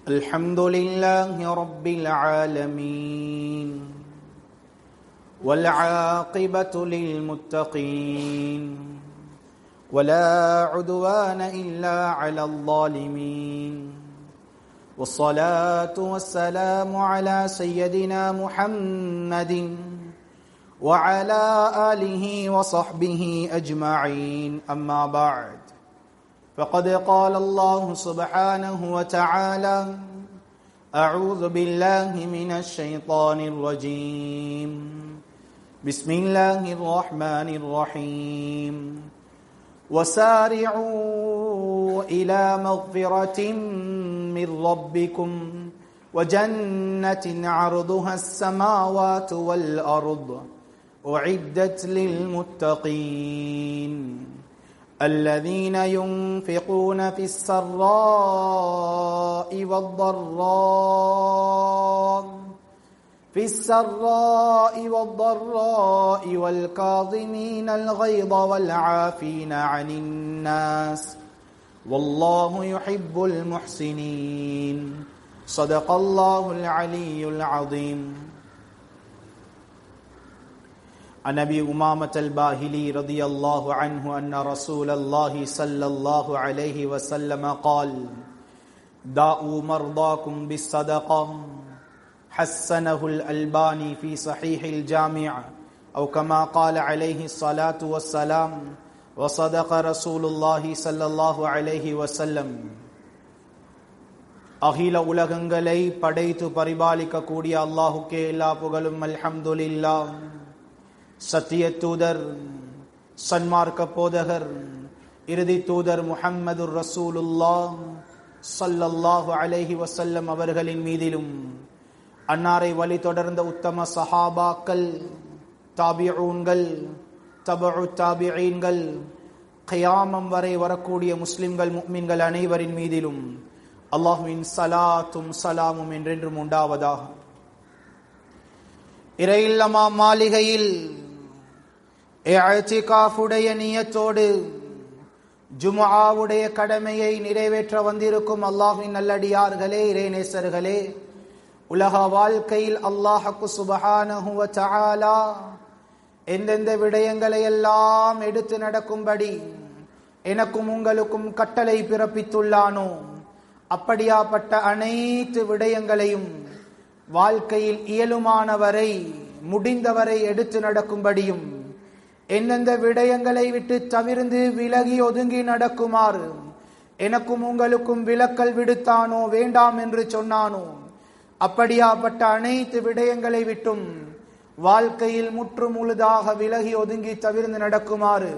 الحمد لله رب العالمين والعاقبة للمتقين ولا عدوان إلا على الظالمين والصلاة والسلام على سيدنا محمد وعلى آله وصحبه أجمعين أما بعد فقد قال الله سبحانه وتعالى أعوذ بالله من الشيطان الرجيم بسم الله الرحمن الرحيم وسارعوا إلى مغفرة من ربكم وجنة عرضها السماوات والأرض أعدت للمتقين الذين ينفقون في السراء والضراء والكاظمين الغيظ والعافين عن الناس والله يحب المحسنين صدق الله العلي العظيم. عن أبي أمامة الباهلي رضي الله عنه أن رسول الله صلى الله عليه وسلم قال داؤوا مرضاكم بالصدقة حسنه الألباني في صحيح الجامع أو كما قال عليه الصلاة والسلام وصدق رسول الله صلى الله عليه وسلم. அகில உலகங்களை படைத்து பரிபாலிக்க கூடிய அல்லாஹுக்கே எல்லா புகழும். அல்ஹம்துலில்லாஹ். சத்திய தூதர், சன்மார்க்க போதகர், இறுதி தூதர் முஹம்மதுர் ரசூலுல்லாஹ் ஸல்லல்லாஹு அலைஹி வஸல்லம் அவர்களின் மீதிலும், அன்னாரை வழி தொடர்ந்த உத்தம சஹாபாக்கள், தாபிஊன்கள், தபஉ தாபிஈன்கள், கியாமம் வரை வரக்கூடிய முஸ்லிம்கள் முஃமின்கள் அனைவரின் மீதிலும் அல்லாஹ்வின் ஸலாத்தும் ஸலாமும் என்றென்றும் உண்டாவதாக. இறையில்லமா மாளிகையில் இஅ்திகாஃபுடைய நியத்தோடு ஜும்ஆவுடைய கடமையை நிறைவேற்ற வந்திருக்கும் அல்லாஹ்வின் நல்லடியார்களே, இறைநேசர்களே, உலக வாழ்க்கையில் அல்லாஹ் சுப்ஹானஹு வ தஆலா எந்தெந்த விடயங்களை எல்லாம் எடுத்து நடக்கும்படி எனக்கும் உங்களுக்கும் கட்டளை பிறப்பித்துள்ளானோ அப்படியாப்பட்ட அனைத்து விடயங்களையும் வாழ்க்கையில் இயலுமானவரை முடிந்தவரை எடுத்து நடக்கும்படியும், எந்தெந்த விடயங்களை விட்டு தவிர்ந்து விலகி ஒதுங்கி நடக்குமாறு எனக்கும் உங்களுக்கும் விலக்கல் விடுத்தானோ வேண்டாம் என்று சொன்னானோ அப்படியாப்பட்ட அனைத்து விடயங்களை விட்டும் வாழ்க்கையில் முற்று முழுதாக விலகி ஒதுங்கி தவிர்ந்து நடக்குமாறு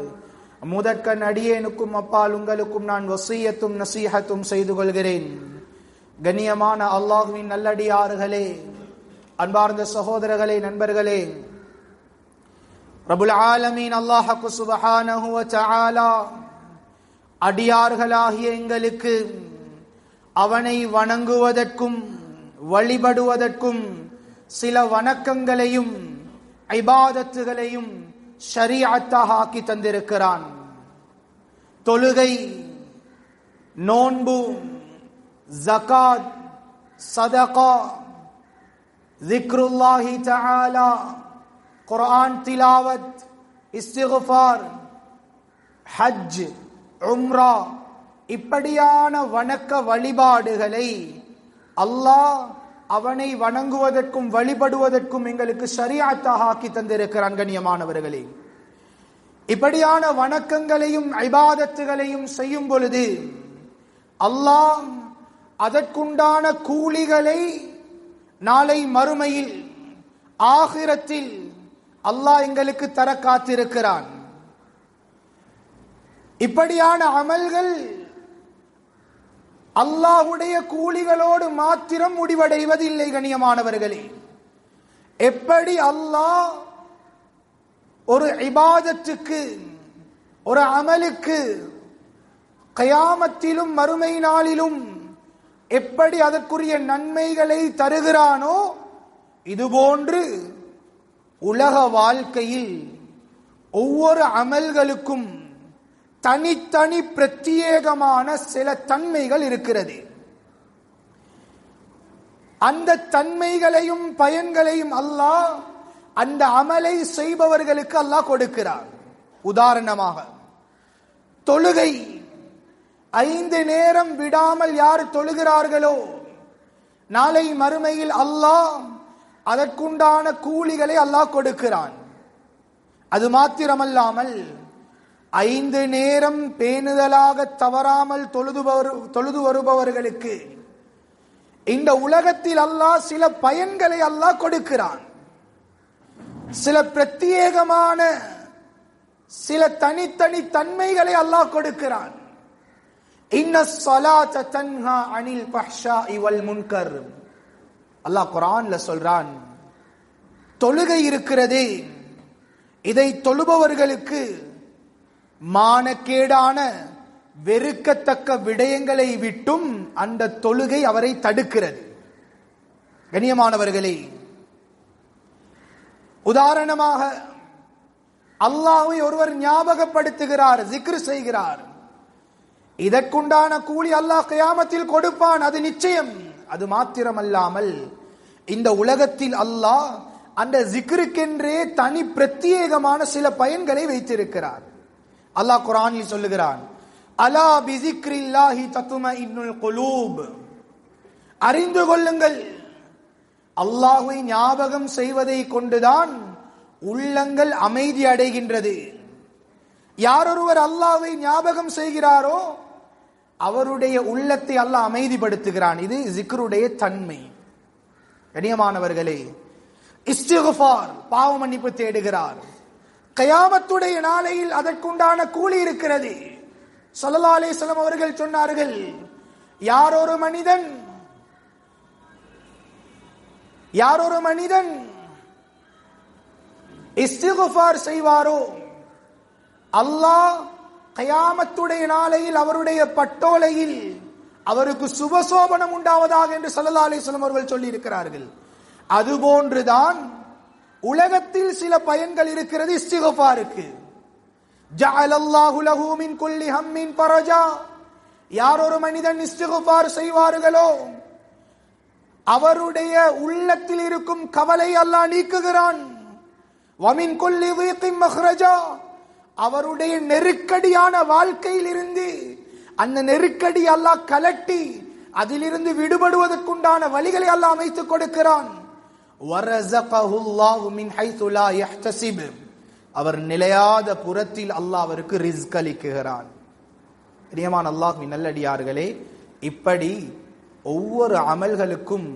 முதற்கண் அடியேனுக்கும் அப்பால் உங்களுக்கும் நான் வசியத்தும் நசீஹத்தும் செய்து கொள்கிறேன். கண்ணியமான அல்லாஹ்வின் நல்லடியார்களே, அன்பார்ந்த சகோதரர்களே, நண்பர்களே, ரப்புல் ஆலமீன் அல்லாஹ் சுப்ஹானஹு வ தஆலா அடியார்களாகிய எங்களுக்கு அவனை வணங்குவதற்கும் வழிபடுவதற்கும் சில வணக்கங்களையும் இபாதத்துகளையும் ஷரீஅத்தாக ஆக்கி தந்திருக்கிறான். தொழுகை, நோன்பு, ஜகாத், சதகா, ذிக்ருல்லாஹி தஆலா, குர்ஆன் திலாவத், இஸ்திக்ஃபார், ஹஜ், உம்ரா, இப்படியான வணக்க வழிபாடுகளை அல்லாஹ் அவனை வணங்குவதற்கும் வழிபடுவதற்கும் எங்களுக்கு ஷரீஅத்தாக ஆக்கி தந்திருக்கிறான். கண்ணியமானவர்களே, இப்படியான வணக்கங்களையும் இபாதத்துகளையும் செய்யும் பொழுது அல்லாஹ் அதற்குண்டான கூலிகளை நாளை மறுமையில் ஆகிரத்தில் அல்லாஹ் எங்களுக்கு தர காத்திருக்கிறான். இப்படியான அமல்கள் அல்லாஹ்வுடைய கூலிகளோடு மாத்திரம் முடிவடைவதில்லை. கண்ணியமானவர்களே, எப்படி அல்லாஹ் ஒரு இபாதத்துக்கு, ஒரு அமலுக்கு கியாமத்திலும் மறுமை நாளிலும் எப்படி அதற்குரிய நன்மைகளை தருகிறானோ, இதுபோன்று உலக வாழ்க்கையில் ஒவ்வொரு அமல்களுக்கும் தனித்தனி பிரத்யேகமான சில தன்மைகள் இருக்கிறது. அந்த தன்மைகளையும் பயன்களையும் அல்லாஹ் அந்த அமலை செய்பவர்களுக்கு அல்லாஹ் கொடுக்கிறார். உதாரணமாக தொழுகை 5 நேரம் விடாமல் யார் தொழுகிறார்களோ நாளை மறுமையில் அல்லாஹ் அதற்குண்டான கூலிகளை அல்லாஹ் கொடுக்கிறான். அது மாத்திரமல்லாமல் 5 நேரம் பேணுதலாக தவறாமல் தொழுது வருபவர்களுக்கு இந்த உலகத்தில் அல்லாஹ் சில பயன்களை அல்லாஹ் கொடுக்கிறான். சில பிரத்யேகமான சில தனித்தனி தன்மைகளை அல்லாஹ் கொடுக்கிறான். இன்னஸ் ஸலாத தன்ஹா அனில் ஃபஹ்ஷாஇ வல் முன்கர். அல்லாஹ் குர்ஆன்ல சொல்றான், தொழுகை இருக்கிறதே இதை தொழுபவர்களுக்கு மானக்கேடான வெறுக்கத்தக்க விடயங்களை விட்டும் அந்த தொழுகை அவரை தடுக்கிறது. கண்ணியமானவர்களே, உதாரணமாக அல்லாஹ்வை ஒருவர் ஞாபகப்படுத்துகிறார், zikr செய்கிறார், இதற்குண்டான கூலி அல்லாஹ் கியாமத்தில் கொடுப்பான், அது நிச்சயம். அது மாத்திரமல்லாமல் இந்த உலகத்தில் அல்லாஹ் அந்த zikruக்கென்றே தனி பிரத்யேகமான சில பயன்களை வைத்திருக்கிறார். அல்லாஹ் குர்ஆனில் சொல்லுகிறான், அலா பிஸிக்ரில்லாஹி தத்மஇன்னுல் குலூப். அறிந்து கொள்ளுங்கள், அல்லாஹ்வை ஞாபகம் செய்வதை கொண்டுதான் உள்ளங்கள் அமைதி அடைகின்றது. யாரொருவர் அல்லாஹ்வை ஞாபகம் செய்கிறாரோ அவருடைய உள்ளத்தை அல்லாஹ் அமைதிப்படுத்துகிறான். இது zikruடைய தன்மை. கண்ணியமானவர்களே, இஸ்திக்ஃபார் பாவ மன்னிப்பு தேடுகிறார். கியாமத்துடைய நாளையில் அதற்குண்டான கூலி இருக்கிறது. ஸல்லல்லாஹு அலைஹி வஸல்லம் அவர்கள் சொன்னார்கள், யாரொரு மனிதன் இஸ்திக்ஃபார் செய்வாரோ அல்லாஹ் கியாமத்துடைய நாளையில் அவருடைய பட்டோலையில் அவருக்கு சுபசோபனம் உண்டாவதாக என்று ஸல்லல்லாஹு அலைஹி வஸல்லம் அவர்கள் சொல்லி இருக்கிறார்கள். அதுபோன்றுதான் உலகத்தில் சில பயன்கள் இருக்கிறது இஸ்திக்ஃபாருக்கு. ஜஅலல்லாஹு லஹு மின் குல்லி ஹம்மின் ஃபரஜா. யாரொரு மனிதன் இஸ்திக்ஃபார் செய்வார்களோ அவருடைய உள்ளத்தில் இருக்கும் கவலை அல்லாஹ் நீக்குகிறான். வமின் குல்லி தீகின் மக்ரஜா. அவருடைய நெருக்கடியான வாழ்க்கையில் இருந்து அந்த நெருக்கடி அல்லாஹ் கலட்டி அதிலிருந்து விடுபடுவதற்குண்டான வழிகளை அல்லாஹ் அமைத்துக் கொடுக்கிறான். வரஸகஹுல்லாஹு மின் ஹைது லா யஹ்தஸிப். அவர் நிலையாத புறத்தில் அல்லாஹ் அவருக்கு ரிஸ்க் அளிக்கிறான். பிரியமான அல்லாஹ்வின் நல்லடியார்களே, இப்படி ஒவ்வொரு அமல்களுக்கும்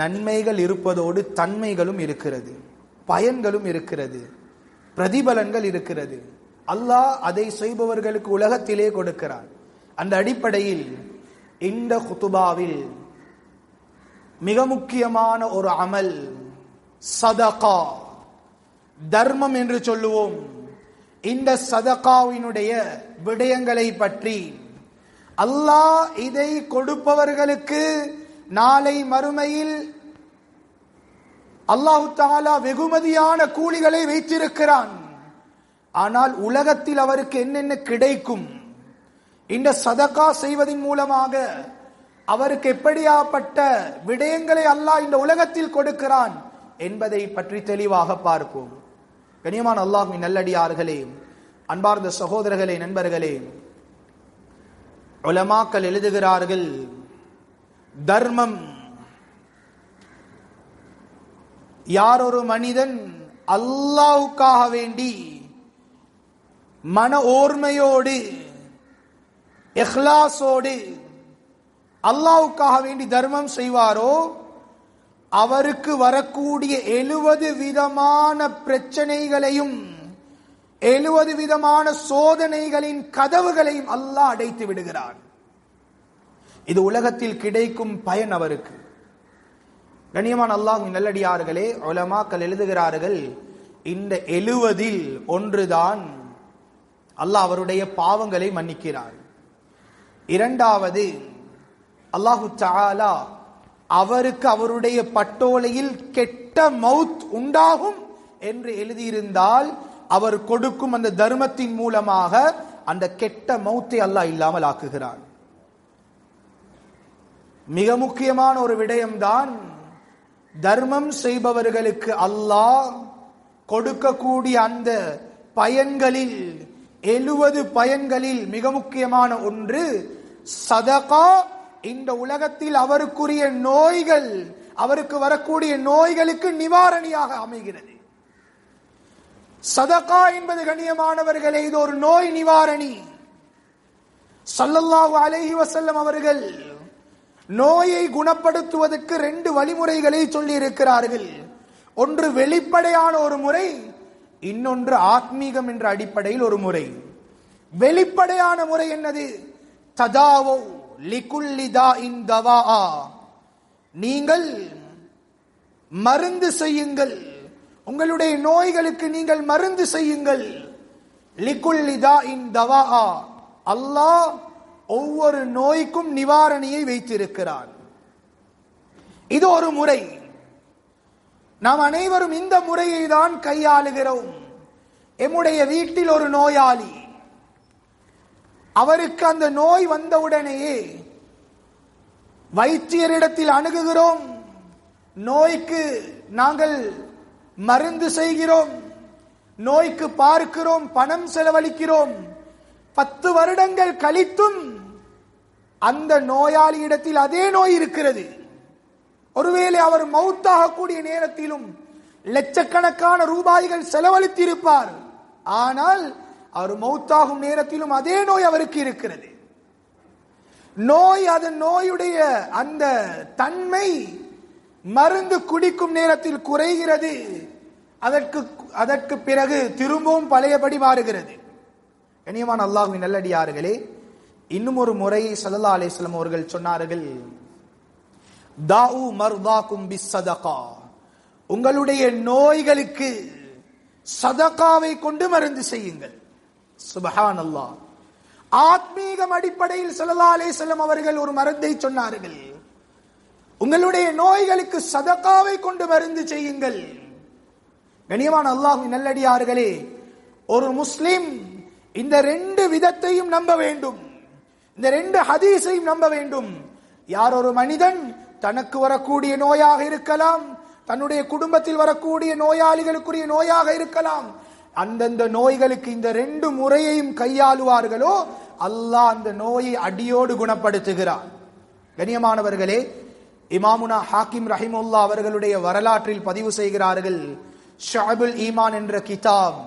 நன்மைகள் இருப்பதோடு தன்மைகளும் இருக்கிறது, பயன்களும் இருக்கிறது, பிரதிபலன்கள் இருக்கிறது. அல்லாஹ் அதை செய்பவர்களுக்கு உலகத்திலே கொடுக்கிறான். அந்த அடிப்படையில் இந்த குதுபாவில் மிக முக்கியமான ஒரு அமல் சதகா, தர்மம் என்று சொல்லுவோம். இந்த சதகாவினுடைய விடயங்களை பற்றி அல்லாஹ் இதை கொடுப்பவர்களுக்கு நாளை மறுமையில் அல்லாஹு தஆலா வெகுமதியான கூலிகளை வைத்திருக்கிறான். ஆனால் உலகத்தில் அவருக்கு என்னென்ன கிடைக்கும், இந்த சதகா செய்வதன் மூலமாக அவருக்கு எப்படியாப்பட்ட விடயங்களை அல்லாஹ் இந்த உலகத்தில் கொடுக்கிறான் என்பதை பற்றி தெளிவாக பார்ப்போம். கண்ணியமான அல்லாஹ்வின் நல்லடியார்களே, அன்பார்ந்த சகோதரர்களே, நண்பர்களே, உலமாக்கள் எழுதுகிறார்கள், தர்மம் யாரொரு மனிதன் அல்லாஹ்வுக்காக வேண்டி மன ஓர்மையோடு இஹ்லாஸோடு அல்லாஹ்வுக்காக வேண்டி தர்மம் செய்வாரோ அவருக்கு வரக்கூடிய 70 விதமான பிரச்சனைகளையும் 70 விதமான சோதனைகளின் கதவுகளையும் அல்லாஹ் அடைத்து விடுகிறான். இது உலகத்தில் கிடைக்கும் பயன் அவருக்கு. கண்ணியமான அல்லாஹ்வின் நல்லடியார்களே, உலமாக்கள் எழுதுகிறார்கள், இந்த 70 ஒன்றுதான் அல்லாஹ் அவருடைய பாவங்களை மன்னிக்கிறார். இரண்டாவது, அல்லாஹு தஆலா அவருக்கு அவருடைய பட்டோலையில் கெட்ட மௌத் உண்டாகும் என்று எழுதியிருந்தால் அவர் கொடுக்கும் அந்த தர்மத்தின் மூலமாக அந்த கெட்ட மௌத்தை அல்லாஹ் இல்லாமல் ஆக்குகிறான். மிக முக்கியமான ஒரு விடயம்தான் தர்மம் செய்பவர்களுக்கு அல்லாஹ் கொடுக்கக்கூடிய அந்த பயன்களில் 70 பயன்களில் மிக முக்கியமான ஒன்று சதகா. இந்த உலகத்தில் அவருக்குரிய நோய்கள், அவருக்கு வரக்கூடிய நோய்களுக்கு நிவாரணியாக அமைகிறது. சதகா என்பது கண்ணியமானவர்களே, இது ஒரு நோய் நிவாரணி. ஸல்லல்லாஹு அலைஹி வஸல்லம் அவர்கள் நோயை குணப்படுத்துவதற்கு 2 வழிமுறைகளை சொல்லி இருக்கிறார்கள். ஒன்று வெளிப்படையான ஒரு முறை, இன்னொன்று ஆத்மீகம் என்ற அடிப்படையில் ஒரு முறை. வெளிப்படையான முறை என்னது? ததாவோ லிகுல்லி தாஇன் தவாஆ, நீங்கள் மருந்து செய்யுங்கள், உங்களுடைய நோய்களுக்கு நீங்கள் மருந்து செய்யுங்கள். லிகுல்லி தாஇன் தவாஆ, அல்லாஹ் ஒவ்வொரு நோய்க்கும் நிவாரணியை வைத்திருக்கிறான். இது ஒரு முறை. நாம் அனைவரும் இந்த முறையை தான் கையாளுகிறோம். எம்முடைய வீட்டில் ஒரு நோயாளி, அவருக்கு அந்த நோய் வந்தவுடனேயே வைத்தியரிடத்தில் அணுகுகிறோம். நோய்க்கு நாங்கள் மருந்து செய்கிறோம், நோய்க்கு பார்க்கிறோம், பணம் செலவழிக்கிறோம். 10 வருடங்கள் கழித்தும் அந்த நோயாளியிடத்தில் அதே நோய் இருக்கிறது. ஒருவேளை அவர் மௌத்தாகக்கூடிய நேரத்திலும் லட்சக்கணக்கான ரூபாய்கள் செலவழித்திருப்பார். ஆனால் அவர் மௌத்தாகும் நேரத்திலும் அதே நோய் அவருக்கு இருக்கிறது. நோய், அதன் நோயுடைய அந்த தன்மை மருந்து குடிக்கும் நேரத்தில் குறைகிறது, அதற்கு பிறகு திரும்பவும் பழையபடி மாறுகிறது. கண்ணியமான அல்லாஹ்வின் நல்லடியார்களே, இன்னும் ஒரு முறையை ஸல்லல்லாஹு அலைஹி வஸல்லம் அவர்கள் சொன்னார்கள், தாஉ மர்தாக்கும் பிஸ்ஸதகா, உங்களுடைய நோய்களுக்கு சதகாவை கொண்டு மருந்து செய்யுங்கள். சுப்ஹானல்லாஹ். ஆத்மீகம் அடிப்படையில் ஸல்லல்லாஹு அலைஹி வஸல்லம் அவர்கள் ஒரு மருந்தை சொன்னார்கள். உங்களுடைய நோய்களுக்கு சதகாவை கொண்டு மருந்து செய்யுங்கள். கண்ணியமான அல்லாஹ்வின் நல்லடியார்களே, ஒரு முஸ்லிம் இந்த 2 விதத்தையும் நம்ப வேண்டும், இந்த 2 ஹதீஸையும் நம்ப வேண்டும். யார் ஒரு மனிதன் தனக்கு வரக்கூடிய நோயாக இருக்கலாம், தன்னுடைய குடும்பத்தில் வரக்கூடிய நோயாளிகளுக்குரிய நோயாக இருக்கலாம், அந்தந்த நோய்களுக்கு இந்த 2 முறையையும் கையாளுவார்களோ அல்லாஹ் அந்த நோயை அடியோடு குணப்படுத்துகிறார். கண்ணியமானவர்களே, இமாமுனா ஹாக்கிம் ரஹிமுல்லா அவர்களுடைய வரலாற்றில் பதிவு செய்கிறார்கள். ஷுஅபுல் ஈமான் என்ற கிதாப்,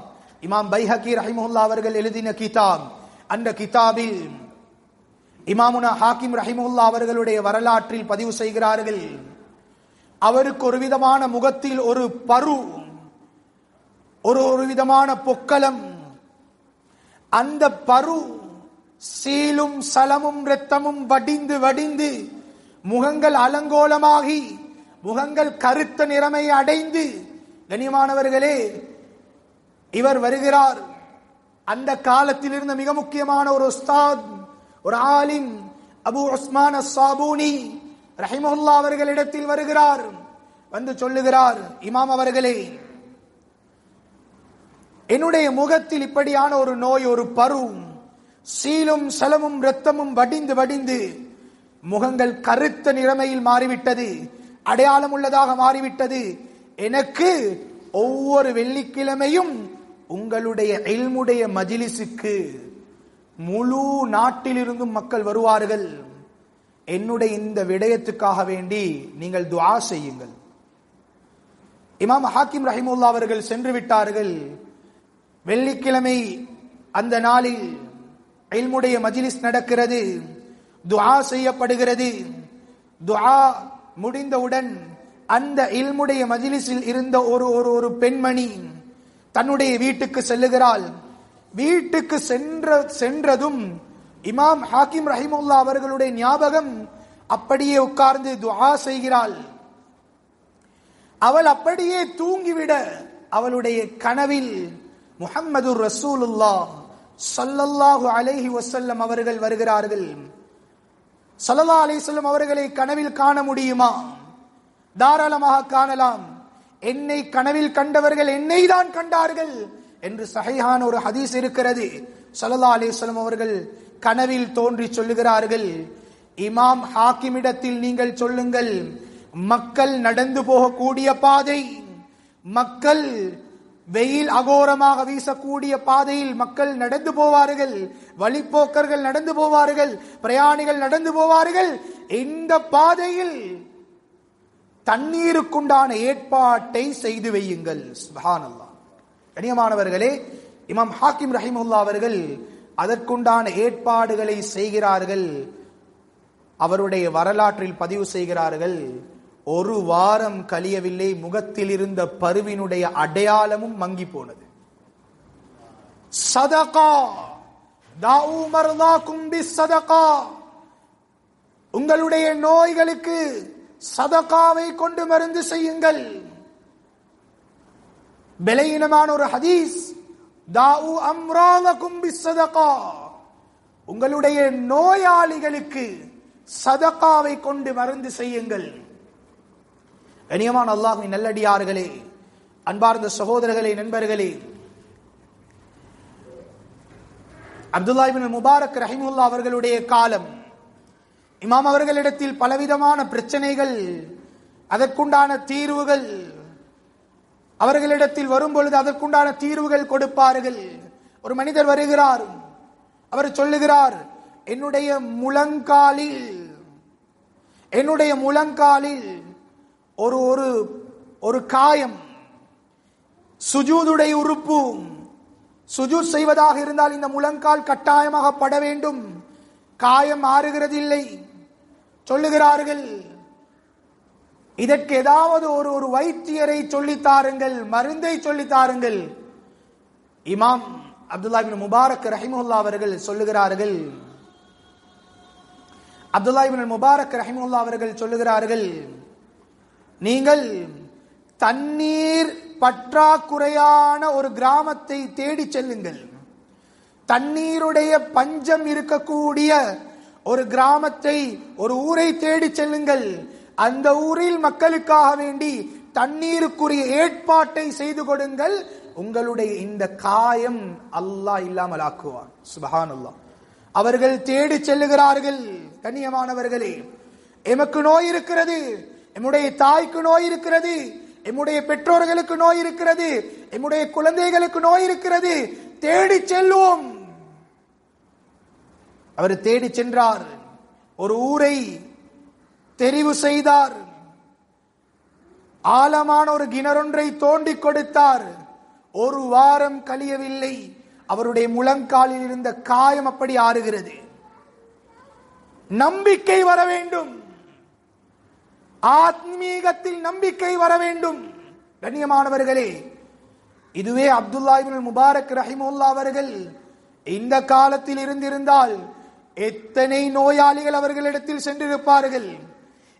இமாம் பைஹகி ரஹிமுல்லா அவர்கள் எழுதின கிதாப். அந்த கிதாபில் இமாமுனா ஹாக்கிம் ரஹிமுல்லா அவர்களுடைய வரலாற்றில் பதிவு செய்கிறார்கள், அவருக்கு ஒரு விதமான முகத்தில் ஒரு பரு, ஒரு விதமான பொக்களம். அந்த பரு சீலும் சலமும் இரத்தமும் வடிந்து வடிந்து முகங்கள் அலங்கோலமாகி முகங்கள் கருத்த நிறமை அடைந்து, கண்ணியமானவர்களே, இவர் வருகிறார். அந்த காலத்தில் இருந்த மிக முக்கியமான ஒரு உஸ்தாத், ஒரு ஆலிம், அபு உஸ்மான் அஸ்ஸாபூனி ரஹிமஹுல்லா அவர்களிடத்தில் வருகிறார். வந்து சொல்லுகிறார், இமாம் அவர்களே, என்னுடைய முகத்தில் இப்படியான ஒரு நோய், ஒரு பரு, சீலும் சலமும் இரத்தமும் வடிந்து வடிந்து முகங்கள் கருத்த நிறமையில் மாறிவிட்டது, அடையாளம் உள்ளதாக மாறிவிட்டது. எனக்கு ஒவ்வொரு வெள்ளிக்கிழமையும் உங்களுடைய இல்முடைய மஜ்லிஸுக்கு முழு நாட்டிலிருந்தும் மக்கள் வருவார்கள். என்னுடைய இந்த விடயத்துக்காக வேண்டி நீங்கள் துஆ செய்யுங்கள். இமாம் ஹாக்கிம் ரஹிமுல்லா அவர்கள் சென்று விட்டார்கள். வெள்ளிக்கிழமை அந்த நாளில் இல்முடைய மஜ்லிஸ் நடக்கிறது, துஆ செய்யப்படுகிறது. துஆ முடிந்தவுடன் அந்த இல்முடைய மஜ்லிஸில் இருந்த ஒரு பெண்மணி தன்னுடைய வீட்டுக்கு செல்லுகிறாள். வீட்டுக்கு சென்றதும் இமாம் ஹாக்கிம் ரஹிமுல்லா அவர்களுடைய ஞாபகம், அப்படியே உட்கார்ந்து துஆ செய்கிறாள். அவள் அப்படியே தூங்கிவிட அவளுடைய கனவில் முஹம்மதுர் ரசூலுல்லாஹ் ஸல்லல்லாஹு அலைஹி வஸல்லம் அவர்கள் வருகிறார்கள். ஸல்லல்லாஹு அலைஹி வஸல்லம் அவர்களை கனவில் காண முடியுமா? தாராளமாக காணலாம். என்னை கனவில் கண்டவர்கள் என்னை தான் கண்டார்கள் என்று சஹீஹான ஒரு ஹதீஸ் இருக்கிறது. ஸல்லல்லாஹு அலைஹி வஸல்லம் அவர்கள் கனவில் தோன்றி சொல்லுகிறார்கள், இமாம் ஹாக்கிமிடத்தில் நீங்கள் சொல்லுங்கள், மக்கள் நடந்து போகக்கூடிய பாதை, மக்கள் வெயில் அகோரமாக வீசக்கூடிய பாதையில் மக்கள் நடந்து போவார்கள், வழிப்போக்கர்கள் நடந்து போவார்கள், பிரயாணிகள் நடந்து போவார்கள். இந்த பாதையில் தண்ணீருக்குண்டான ஏற்பாட்டை செய்து வையுங்கள். சுப்ஹானல்லாஹ். கண்ணியமானவர்களே, இமாம் ஹாக்கிம் ரஹிமஹுல்லாஹ் அவர்கள் அதற்குண்டான ஏற்பாடுகளை செய்கிறார்கள். அவருடைய வரலாற்றில் பதிவு செய்கிறார்கள், ஒரு வாரம் கழியவில்லை, முகத்தில் இருந்த பருவினுடைய அடையாளமும் மங்கி போனது. சதகா தாஉ மர்தாக்கும் பிஸ்ஸதகா, உங்களுடைய நோய்களுக்கு சதகாவை கொண்டு மருந்து செய்யுங்கள். பலவீனமான ஒரு ஹதீஸ், தாஉ அம்ராலக்கும் பிஸ்ஸதகா, உங்களுடைய நோயாளிகளுக்கு சதகாவை கொண்டு மருந்து செய்யுங்கள். கண்ணியமான அல்லாஹ்வின் நல்லடியார்களே, அன்பார்ந்த சகோதரர்களே, நண்பர்களே, அப்துல்லாஹ் இப்னு முபாரக் ரஹிமஹுல்லாஹ் அவர்களுடைய காலம், இமாம் அவர்களிடத்தில் பலவிதமான பிரச்சனைகள், அதற்குண்டான தீர்வுகள் அவர்களிடத்தில் வரும்பொழுது அதற்குண்டான தீர்வுகள் கொடுப்பார்கள். ஒரு மனிதர் வருகிறார், அவர் சொல்லுகிறார், என்னுடைய முழங்காலில் ஒரு காயம், சுஜூதுடைய உறுப்பு, சுஜூத் செய்வதாக இருந்தால் இந்த முழங்கால் கட்டாயமாக பட வேண்டும், காயம் ஆறுகிறதில்லை. சொல்லுகிறார்கள், இதற்கு ஏதாவது ஒரு வைத்தியரை சொல்லித்தாருங்கள், மருந்தை சொல்லித்தாருங்கள். இமாம் அப்துல்லாஹ் இப்னு முபாரக் ரஹிமஹுல்லாஹ் அவர்கள் சொல்லுகிறார்கள், அப்துல்லாஹ் இப்னு முபாரக் ரஹிமஹுல்லாஹ் அவர்கள் சொல்லுகிறார்கள், நீங்கள் தண்ணீர் பற்றாக்குறையான ஒரு கிராமத்தை தேடி செல்லுங்கள், தண்ணீருடைய பஞ்சம் இருக்கக்கூடிய ஒரு கிராமத்தை, ஒரு ஊரை தேடி செல்லுங்கள். அந்த ஊரில் மக்களுக்காக வேண்டி தண்ணீருக்குரிய ஏற்பாட்டை செய்து கொடுங்கள். உங்களுடைய இந்த காயம் அல்லாஹ் இல்லாமல் ஆக்குவான். சுப்ஹானல்லாஹ். அவர்கள் தேடி செல்லுகிறார்கள். கண்ணியமானவர்களே, எமக்கு நோய் இருக்கிறது, எம்முடைய தாய்க்கு நோய் இருக்கிறது, எம்முடைய பெற்றோர்களுக்கு நோய் இருக்கிறது, எம்முடைய குழந்தைகளுக்கு நோய் இருக்கிறது, தேடி செல்வோம். அவர் தேடி சென்றார், ஒரு ஊரை தெரிவு செய்தார், ஆழமான ஒரு கிணறொன்றை தோண்டி கொடுத்தார். ஒரு வாரம் கழியவில்லை, அவருடைய முழங்காலில் இருந்த காயம் அப்படி ஆறுகிறது. நம்பிக்கை வர வேண்டும், ஆத்மீகத்தில் நம்பிக்கை வர வேண்டும். கண்ணியமானவர்களே, இதுவே அப்துல்லாஹ் இப்னு முபாரக் ரஹிமஹுல்லாஹ் அவர்கள் இந்த காலத்தில் இருந்திருந்தால் எத்தனை நோயாளிகள் அவர்களிடத்தில் சென்றிருப்பார்கள்,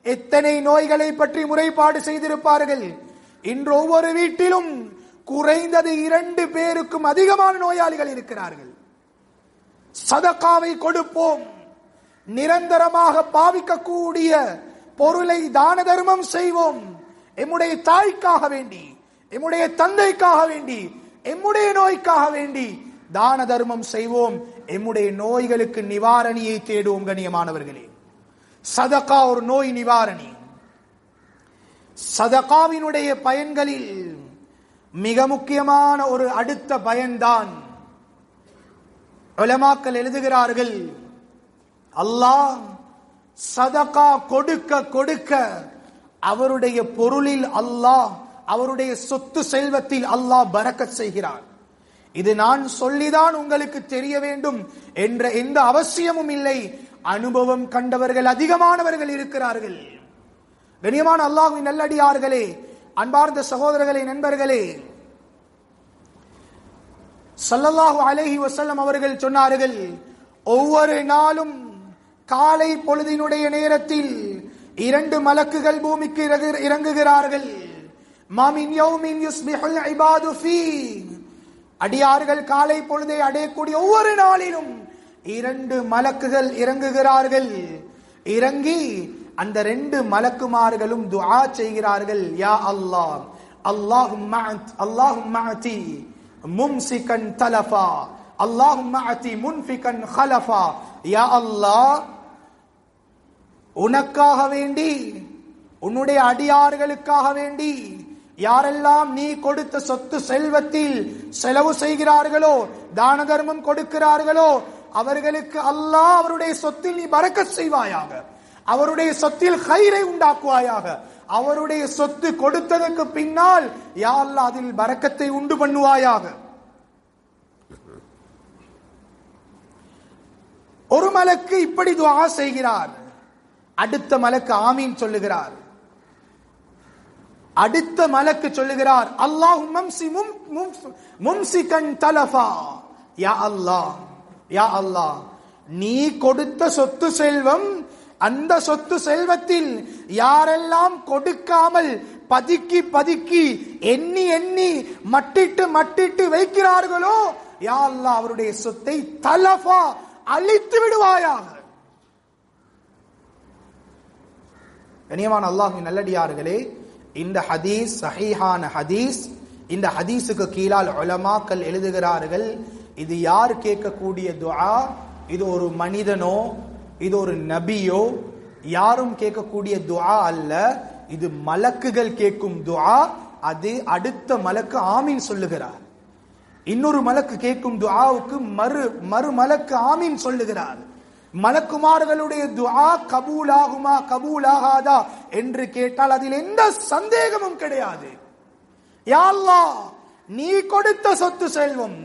எத்தனை நோய்களை பற்றி முறைப்பாடு செய்திருப்பார்கள். இன்று ஒவ்வொரு வீட்டிலும் குறைந்தது 2 பேருக்கும் அதிகமான நோயாளிகள் இருக்கிறார்கள். சதகாவை கொடுப்போம், நிரந்தரமாக பாவிக்கக்கூடிய பொருளை தான தர்மம் செய்வோம். எம்முடைய தாய்க்காக வேண்டி, எம்முடைய தந்தைக்காக வேண்டி, எம்முடைய நோய்க்காக வேண்டி தான தர்மம் செய்வோம். எம்முடைய நோய்களுக்கு நிவாரணியை தேடுவோம். கண்ணியமானவர்களே, சதகா ஒரு நோய் நிவாரணி. சதகாவினுடைய பயன்களில் மிக முக்கியமான ஒரு அடுத்த பயன்தான், உலமாக்கள் எழுதுகிறார்கள், அல்லாஹ் சதகா கொடுக்க கொடுக்க அவருடைய பொருளில் அல்லாஹ், அவருடைய சொத்து செல்வத்தில் அல்லாஹ் பரக்கத் செய்கிறார். இது நான் சொல்லிதான் உங்களுக்கு தெரிய வேண்டும் என்ற எந்த அவசியமும் இல்லை. அனுபவம் கண்டவர்கள் அதிகமானவர்கள் இருக்கிறார்கள். கண்ணியமான அல்லாஹ்வின் நல்லடியார்களே, அன்பார்ந்த சகோதரர்களே, நண்பர்களே, ஸல்லல்லாஹு அலைஹி வஸல்லம் அவர்கள் சொன்னார்கள், ஒவ்வொரு நாளும் காலை பொழுதினுடைய நேரத்தில் 2 மலக்குகள் பூமிக்கு இறங்குகிறார்கள். மாமின் யௌமின் யுஸ்பிஹுல் இபாது ஃபீ, அடியார்கள் காலை பொழுதை அடையக்கூடிய ஒவ்வொரு நாளிலும் 2 மலக்குகள் இறங்குகிறார்கள். இறங்கி அந்த 2 மலக்குமார்களும் துஆ செய்கிறார்கள், யா அல்லாஹ், அல்லாஹும்ம அதி மும்சிகன் தலஃபா, அல்லாஹும்ம அதி முன்ஃபிகன் ஹலஃபா. யா அல்லாஹ், உனக்காக வேண்டி உன்னுடைய அடியார்களுக்காக வேண்டி யாரெல்லாம் நீ கொடுத்த சொத்து செல்வத்தில் செலவு செய்கிறார்களோ, தான தர்மம் கொடுக்கிறார்களோ, அவர்களுக்கு அல்லாஹ் அவருடைய சொத்தில் நீ பரக்கத் செய்வாயாக, அவருடைய சொத்தில் ஹைரை உண்டாக்குவாயாக. அவருடைய சொத்து கொடுத்ததற்கு பின்னால் யா அல்லாஹ் அதில் பரக்கத்தை உண்டு பண்ணுவாயாக. ஒரு மலக்கு இப்படி துஆ செய்கிறார், அடுத்த மலக்கு ஆமீன் சொல்லுகிறார். அடுத்த மலக்கு சொல்லுகிறார், அல்லாஹும்ம மும்சிகன் தலஃபா, யா அல்லாஹ், யா அல்லாஹ், நீ கொடுத்த சொத்து செல்வம், அந்த சொத்து செல்வத்தில் யாரெல்லாம் கொடுக்காமல் பதுக்கி பதுக்கி எண்ணி எண்ணி மட்டிட்டு மட்டிட்டு வைக்கிறார்களோ, யா அல்லாஹ் அவருடைய சொத்தை தலஃபா அழித்து விடுவாயாக. கண்ணியமான அல்லாஹ்வின் நல்லடியார்களே, இந்த ஹதீஸ் சஹீஹான ஹதீஸ். இந்த ஹதீஸுக்கு கீழால் உலமாக்கள் எழுதுகிறார்கள், இது யார் கேட்கக்கூடிய துஆ? இது ஒரு மனிதனோ, இது ஒரு நபியோ, யாரும் கேட்கக்கூடிய துஆ அல்ல. இது மலக்குகள் கேட்கும் துஆ. அது அடுத்த மலக்கு ஆமீன் சொல்லுகிறார். இன்னொரு மலக்கு கேட்கும் துஆவுக்கு மறு மலக்கு ஆமீன் சொல்லுகிறார். மலக்குமார்களுடைய துஆ கபூலாகுமா கபூலாகாதா என்று கேட்டால் அதில் எந்த சந்தேகமும் கிடையாது. யா அல்லாஹ், நீ கொடுத்த சொத்து செல்வம்,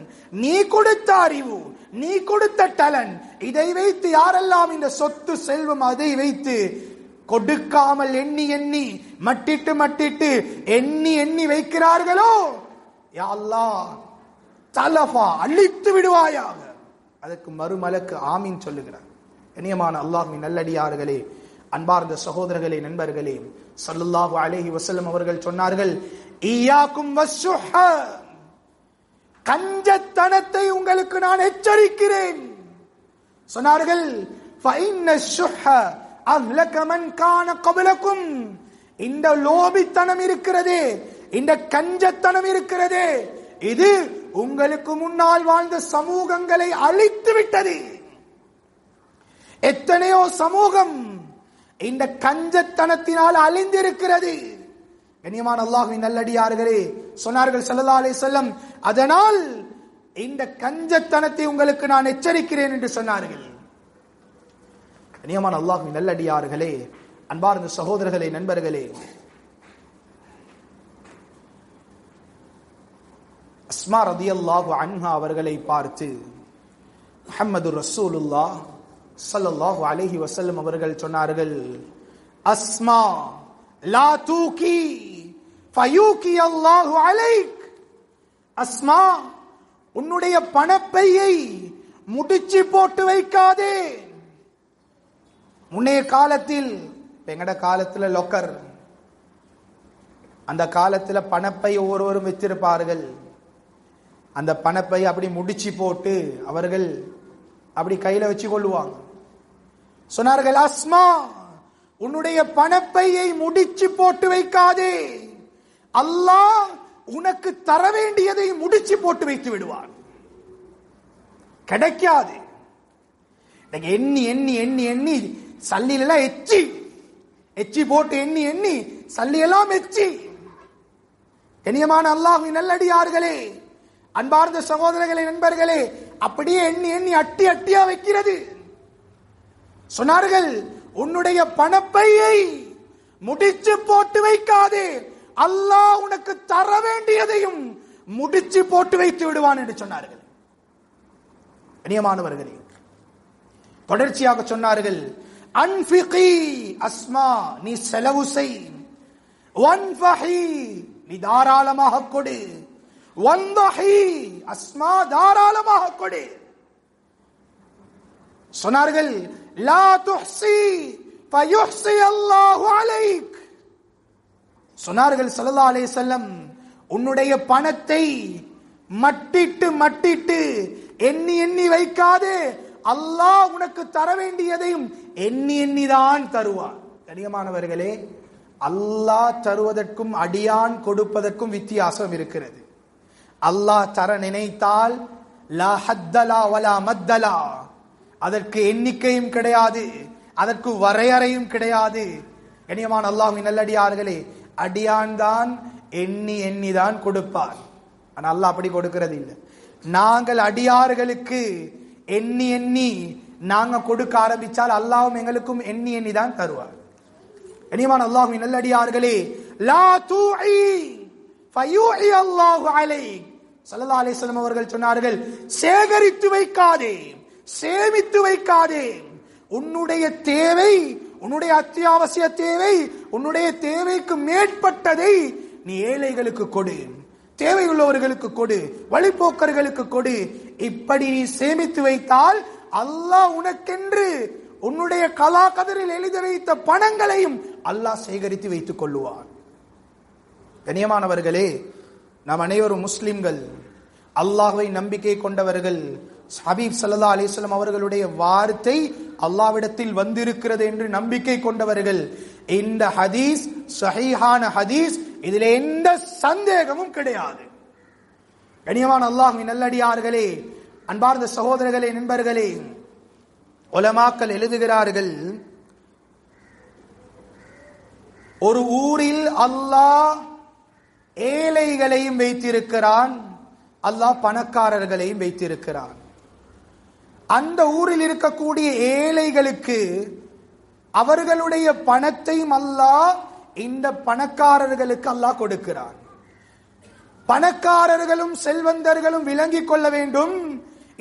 நீ கொடுத்த அறிவு, நீ கொடுத்த டேலண்ட், இதை வைத்து யாரெல்லாம் இந்த சொத்து செல்வம் அதை வைத்து கொடுக்காமல் எண்ணி எண்ணி மட்டிட்டு மட்டிட்டு எண்ணி எண்ணி வைக்கிறார்களோ, யா அல்லாஹ் தலஃபா அழித்து விடுவாயாக. அதற்கு மறுமலக்கு ஆமீன் சொல்லுகிறார். கண்ணியமான அல்லாஹ்வின் நல்லடியார்களே, அன்பார்ந்த சகோதரர்களே, நண்பர்களே, ஸல்லல்லாஹு அலைஹி வஸல்லம் அவர்கள் சொன்னார்கள், இய்யாக்கும் வஸ்ஸுஹ, கஞ்சத்தனத்தை உங்களுக்கு நான் எச்சரிக்கிறேன். சொன்னார்கள், ஃபஇன்ன ஷுஹ அஹ்லக மன் கான கப்லகும், இந்த லோபித்தனம் இருக்கிறதே, இந்த கஞ்சத்தனம் இருக்கிறதே, இது உங்களுக்கு முன்னால் வாழ்ந்த சமூகங்களை அழித்து விட்டது. எத்தனையோ சமூகம் இந்த கஞ்சத்தனத்தினால் அழிந்திருக்கிறது. கண்ணியமான அல்லாஹ்வின் நல்லடியார்களே, சொன்னார்கள் ஸல்லல்லாஹு அலைஹி வஸல்லம், அதனால் இந்த கஞ்சத்தனத்தை உங்களுக்கு நான் எச்சரிக்கிறேன் என்று சொன்னார்கள். கண்ணியமான அல்லாஹ்வின் நல்லடியார்களே, அன்பார்ந்த சகோதரர்களே, நண்பர்களே, அஸ்மா ரலியல்லாஹு அன்ஹா அவர்களை பார்த்து முஹம்மது ரசூலுல்லாஹ் ஸல்லல்லாஹு அலைஹி வஸல்லம் அவர்கள் சொன்னார்கள், அஸ்மா லா தூகி ஃபயூகி அல்லாஹு அலைக். அஸ்மா, உன்னுடைய பணப்பையை முடிச்சு போட்டு வைக்காதே. முன்னைய காலத்தில், எங்கட காலத்துல லொக்கர், அந்த காலத்துல பணப்பை ஒவ்வொருவரும் வச்சிருப்பார்கள். அந்த பணப்பை அப்படி முடிச்சு போட்டு அவர்கள் அப்படி கையில வச்சு கொள்ளுவாங்க. சொன்னார்கள், அஸ்மா, உன்னுடைய பணப்பையை முடிச்சு போட்டு வைக்காதே. அல்லாஹ் உனக்கு தர வேண்டியதை முடிச்சு போட்டு வைத்து விடுவான். கிடைக்காது. எண்ணி எண்ணி எண்ணி எண்ணி சல்லியெல்லாம் எச்சி போட்டு எண்ணி எண்ணி சல்லியெல்லாம் எச்சி. கண்ணியமான அல்லாஹ்வின் நல்லடியார்களே, அன்பார்ந்த சகோதரர்களே, நண்பர்களே, அப்படியே எண்ணி எண்ணி அட்டி அட்டியா வைக்கிறது. சொன்னார்கள், உன்னுடைய பணப்பையை முடிச்சு போட்டு வைக்காதே. அல்லாஹ் உனக்கு தர வேண்டியதையும் முடிச்சு போட்டு வைத்து விடுவான் என்று சொன்னார்கள். கண்ணியமானவர்களே, தொடர்ச்சியாக சொன்னார்கள், அன்ஃபிகி அஸ்மா, நீ செலவு செய். வன்ஃபஹி, நீ தாராளமாக கொடு. வந்தஹி அஸ்மா, தாராளமாக கொடு. சொன்னார்கள், லா துஹ்சி ஃபயுஹ்சி அல்லாஹு அலைக். சொன்னார்கள் ஸல்லல்லாஹு அலைஹி வஸல்லம், உன்னுடைய பணத்தை மட்டிட்டு மட்டிட்டு எண்ணி எண்ணி வைக்காதே. அல்லாஹ் உனக்கு தர வேண்டியதையும் எண்ணி எண்ணிதான் தருவான். கண்ணியமானவர்களே, அல்லாஹ் தருவதற்கும் அடியான் கொடுப்பதற்கும் வித்தியாசம் இருக்கிறது. அல்லாஹ் தர நினைத்தால் லா ஹத்தலா வலா மத்தலா, அதற்கு எண்ணிக்கையும் கிடையாது, அதற்கு வரையறையும் கிடையாது. கண்ணியமான அல்லாஹ்வின் நல்லடியார்களே, அடியான் தான் எண்ணி எண்ணிதான் கொடுப்பார். ஆனா அல்லாஹ் அப்படி கொடுக்கிறது இல்லை. நாங்கள் அடியார்களுக்கு எண்ணி எண்ணி நாங்க கொடுக்க ஆரம்பிச்சால் அல்லாஹ்வும் எங்களுக்கும் எண்ணி எண்ணி தான் தருவார். கண்ணியமான அல்லாஹ்வின் நல்லடியார்களே, லா தூஇ ஃபயூஇ அல்லாஹு அலைக். ஸல்லல்லாஹு அலைஹி வஸல்லம் அவர்கள் சொன்னார்கள், சேகரித்து வைக்காதே, சேமித்து வைக்காதே. உன்னுடைய தேவை, உன்னுடைய அத்தியாவசிய தேவை, உன்னுடைய தேவைக்கு மேற்பட்டதை நீ ஏழைகளுக்கு கொடு, தேவையுள்ளவர்களுக்கு கொடு, வழிபோக்கர்களுக்கு கொடு. இப்படி நீ சேமித்து வைத்தால் அல்லாஹ் உனக்கென்று உன்னுடைய கலா கதரில் எழுதி வைத்த பணங்களையும் அல்லாஹ் சேகரித்து வைத்துக் கொள்ளுவான். கண்ணியமானவர்களே, நாம் அனைவரும் முஸ்லிம்கள், அல்லாஹ்வை நம்பிக்கை கொண்டவர்கள். ஹபீப் ஸல்லல்லாஹு அலைஹி வஸல்லம் அவர்களுடைய வார்த்தை அல்லாஹ்விடத்தில் வந்திருக்கிறது என்று நம்பிக்கை கொண்டவர்கள். இந்த ஹதீஸ் ஸஹீஹான ஹதீஸ், இதில் எந்த சந்தேகமும் கிடையாது. கண்ணியமான அல்லாஹ்வின் நல்லடியார்களே, அன்பார்ந்த சகோதரர்களே, நண்பர்களே, உலமாக்கள் எழுதுகிறார்கள், ஒரு ஊரில் அல்லாஹ் ஏழைகளையும் வைத்திருக்கிறான், அல்லாஹ் பணக்காரர்களையும் வைத்திருக்கிறான். அந்த ஊரில் இருக்கக்கூடிய ஏழைகளுக்கு அவர்களுடைய பணத்தையும் அல்லாஹ் இந்த பணக்காரர்களுக்கு அல்லாஹ் கொடுக்கிறான். பணக்காரர்களும் செல்வந்தர்களும் விளங்கிக் கொள்ள வேண்டும்,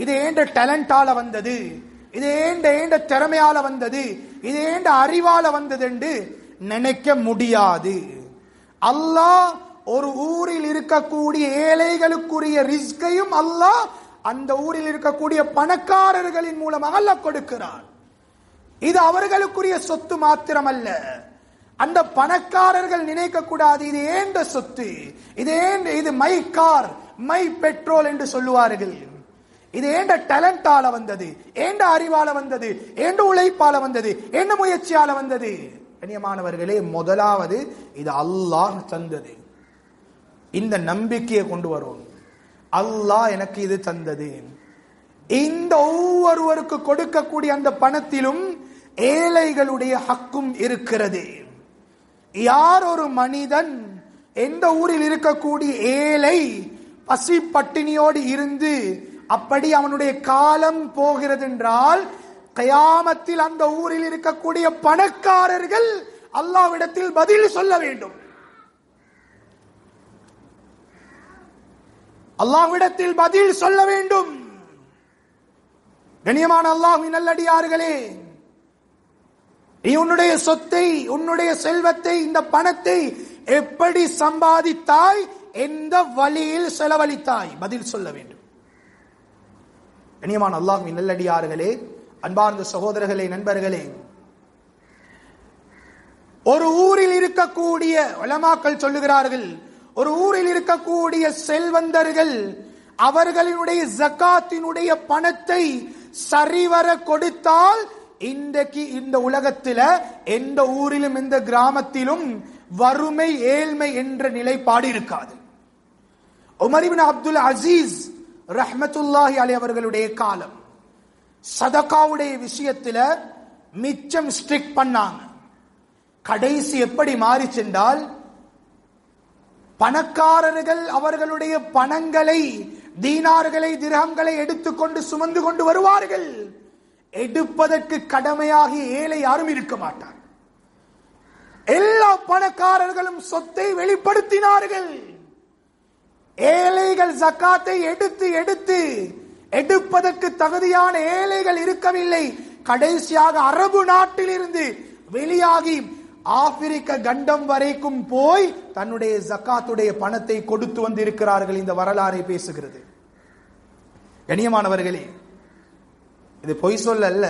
இது ஏண்ட டேலண்டால வந்தது, இது ஏண்ட திறமையால வந்தது, இது ஏண்ட அறிவால வந்தது என்று நினைக்க முடியாது. அல்லாஹ் ஒரு ஊரில் இருக்கக்கூடிய ஏழைகளுக்குரிய ரிஸ்கையும் அல்லாஹ் அந்த ஊரில் இருக்கக்கூடிய பணக்காரர்களின் மூலமாக அல்லாஹ் கொடுக்கிறான். இது அவர்களுக்குரிய சொத்து மாத்திரமல்ல. அந்த பணக்காரர்கள் நினைக்க கூடாது, இது ஏண்ட சொத்து, இது மை கார், மை பெட்ரோல் என்று சொல்லுவார்கள். இது ஏண்ட டேலண்டால வந்தது, ஏண்ட அறிவால வந்தது, ஏண்ட உழைப்பால வந்தது, ஏண்ட முயற்சியால வந்தது. கண்ணியமானவர்களே, முதலாவது இது அல்லாஹ் தந்தது. இந்த நம்பிக்கையை கொண்டு வரும், அல்லாஹ் எனக்கு இது தந்தது. இந்த ஒவ்வொருவருக்கு கொடுக்கக்கூடிய அந்த பணத்திலும் ஏழைகளுடைய ஹக்கும் இருக்கிறது. யார் ஒரு மனிதன் எந்த ஊரில் இருக்கக்கூடிய ஏழை பசி பட்டினியோடு இருந்து அப்படி அவனுடைய காலம் போகிறது என்றால், கயாமத்தில் அந்த ஊரில் இருக்கக்கூடிய பணக்காரர்கள் அல்லாஹ்விடத்தில் பதில் சொல்ல வேண்டும். அல்லாஹ்விடத்தில் பதில் சொல்ல வேண்டும். கண்ணியமான அல்லாஹ்வின் நல்லடியார்களே, நீ உன்னுடைய சொத்தை, உன்னுடைய செல்வத்தை, இந்த பணத்தை எப்படி சம்பாதித்தாய், எந்த வழியில் செலவழித்தாய், பதில் சொல்ல வேண்டும். கண்ணியமான அல்லாஹ்வின் நல்லடியார்களே, அன்பார்ந்த சகோதரர்களே, நண்பர்களே, ஒரு ஊரில் இருக்கக்கூடிய உலமாக்கள் சொல்லுகிறார்கள், ஒரு ஊரில் இருக்கக்கூடிய செல்வந்தர்கள் அவர்களினுடைய ஜகாத்தினுடைய பணத்தை சரிவர கொடுத்தால் இன்றைக்கு இந்த உலகத்தில் எந்த ஊரிலும் எந்த கிராமத்திலும் வறுமை ஏழ்மை என்ற நிலைப்பாடு இருக்காது. உமர் இப்னு அப்துல் அசீஸ் ரஹ்மத்துல்லாஹி அலைஹி அவர்களுடைய காலம் சதகாவுடைய விஷயத்தில் மிச்சம் ஸ்ட்ரிக்ட் பண்ணாங்க. கடைசி எப்படி மாறி சென்றால், பணக்காரர்கள் அவர்களுடைய பணங்களை, தீனார்களை, திரஹங்களை எடுத்துக்கொண்டு சுமந்து கொண்டு வருவார்கள். எடுப்பதற்கு கடமையாகி ஏழை யாரும் இருக்க மாட்டார். எல்லா பணக்காரர்களும் சொத்தை வெளிப்படுத்தினார்கள். ஏழைகள் ஜகாத்தை எடுத்து எடுத்து எடுப்பதற்கு தகுதியான ஏழைகள் இருக்கவில்லை. கடைசியாக அரபு நாட்டில் இருந்து வெளியாகி ஆப்பிரிக்க கண்டம் வரைக்கும் போய் தன்னுடைய ஜகாத்துடைய பணத்தை கொடுத்து வந்திருக்கிறார்கள். இந்த வரலாறை பேசுகிறது. கண்ணியமானவர்களே, இது பொய் சொல்ல அல்ல.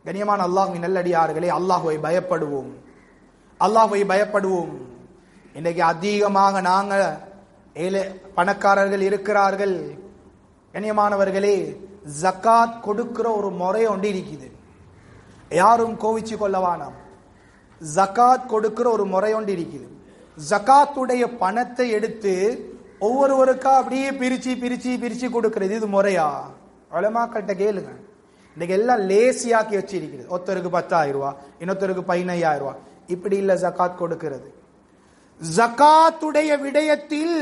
கண்ணியமான அல்லாஹ்வின் நல்லடியார்களே, அல்லாஹ்வை பயப்படுவோம், அல்லாஹ்வை பயப்படுவோம். இன்னைக்கு அதிகமாக நாங்க பணக்காரர்கள் இருக்கிறார்கள். கண்ணியமானவர்களே, ஜகாத் கொடுக்கிற ஒரு முறை ஒன்று இருக்குது. யாரும் கோவிச்சு கொள்ளவானாம். ஜகாத் கொடுக்கிற ஒரு முறை ஒன்று இருக்குது. ஜகாத்துடைய பணத்தை எடுத்து ஒவ்வொருவருக்கா அப்படியே பிரிச்சு பிரிச்சு பிரிச்சு கொடுக்கிறது, இது முறையா? உலமாக்கள்கிட்ட கேளுங்க. இன்னைக்கு எல்லாம் லேசியாக்கி வச்சிருக்கிறது. ஒருத்தருக்கு 10,000 ரூபாய், இன்னொருத்தருக்கு 15,000 ரூபாய். இப்படி இல்ல ஜகாத் கொடுக்கிறது. ஜகாத்துடைய விடயத்தில்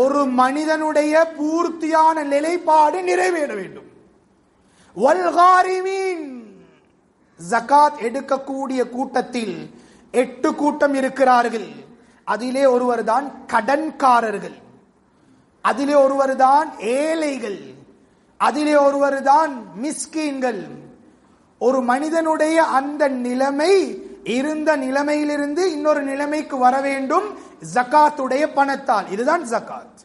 ஒரு மனிதனுடைய பூர்த்தியான நிலைப்பாடு நிறைவேற வேண்டும். வல்காரிமீன், ஜகாத் எடுக்கக்கூடிய கூட்டத்தில் 8 கூட்டம் இருக்கிறார்கள். அதிலே ஒருவர் தான் கடன்காரர்கள், அதிலே ஒருவர் தான் ஏழைகள், அதிலே ஒருவர் தான் மிஸ்கீன்கள். ஒரு மனிதனுடைய அந்த நிலைமை இருந்த நிலைமையிலிருந்து இன்னொரு நிலைமைக்கு வர வேண்டும் ஜகாத்துடைய பணத்தால். இதுதான் ஜகாத்.